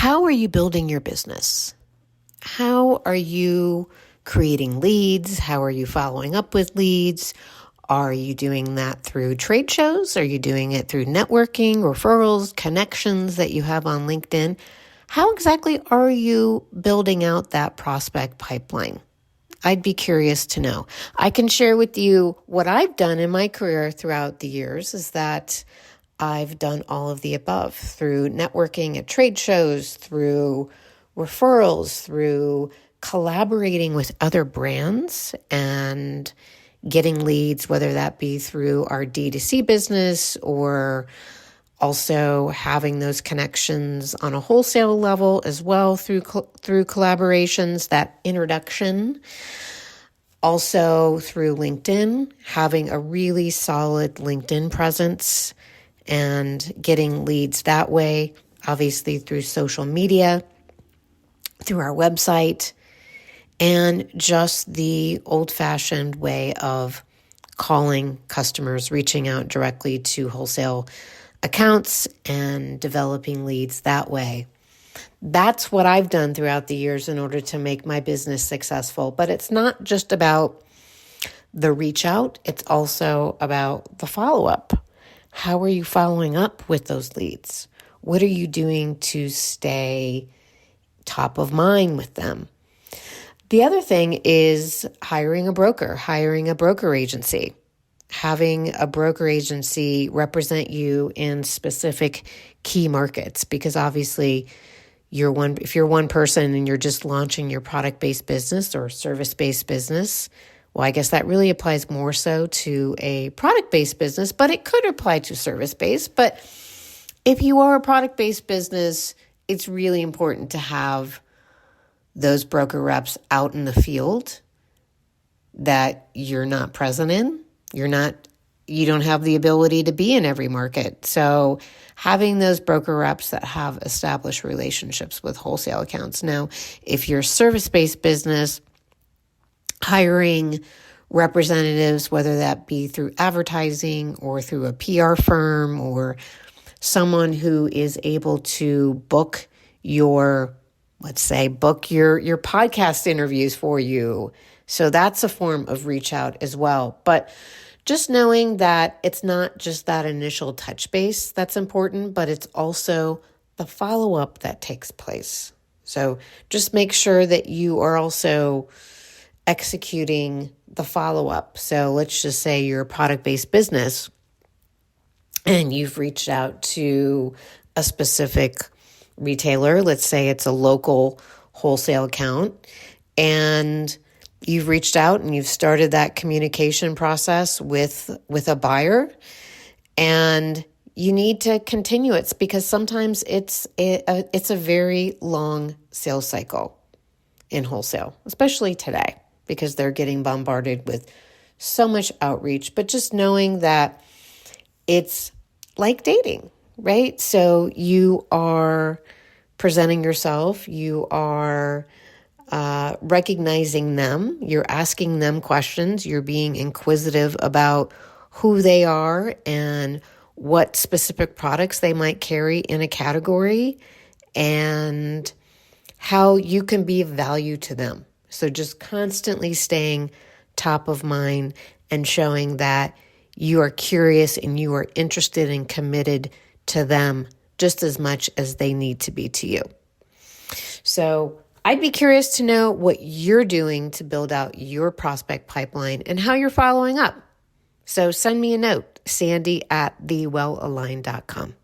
How are you building your business? How are you creating leads? How are you following up with leads? Are you doing that through trade shows? Are you doing it through networking, referrals, connections that you have on LinkedIn? How exactly are you building out that prospect pipeline? I'd be curious to know. I can share with you what I've done in my career throughout the years is that I've done all of the above through networking at trade shows, through referrals, through collaborating with other brands and getting leads, whether that be through our D2C business or also having those connections on a wholesale level as well through collaborations, that introduction. Also through LinkedIn, having a really solid LinkedIn presence and getting leads that way, obviously through social media, through our website, and just the old-fashioned way of calling customers, reaching out directly to wholesale accounts and developing leads that way. That's what I've done throughout the years in order to make my business successful. But it's not just about the reach out, it's also about the follow-up. How are you following up with those leads? What are you doing to stay top of mind with them? The other thing is hiring a broker agency, having a broker agency represent you in specific key markets, because obviously if you're one person and you're just launching your product-based business or service-based business, well, I guess that really applies more so to a product-based business, but it could apply to service-based. But if you are a product-based business, it's really important to have those broker reps out in the field that you're not present in. You don't have the ability to be in every market. So having those broker reps that have established relationships with wholesale accounts. Now, if you're a service-based business, hiring representatives, whether that be through advertising or through a PR firm or someone who is able to book your podcast interviews for you. So that's a form of reach out as well. But just knowing that it's not just that initial touch base that's important, but it's also the follow-up that takes place. So just make sure that you are also executing the follow-up. So let's just say you're a product-based business and you've reached out to a specific retailer. Let's say it's a local wholesale account, and you've reached out and you've started that communication process with a buyer, and you need to continue it because sometimes it's a very long sales cycle in wholesale, especially today, because they're getting bombarded with so much outreach. But just knowing that it's like dating, right? So you are presenting yourself, you are recognizing them, you're asking them questions, you're being inquisitive about who they are and what specific products they might carry in a category and how you can be of value to them. So just constantly staying top of mind and showing that you are curious and you are interested and committed to them just as much as they need to be to you. So I'd be curious to know what you're doing to build out your prospect pipeline and how you're following up. So send me a note, Sandy@thewellaligned.com.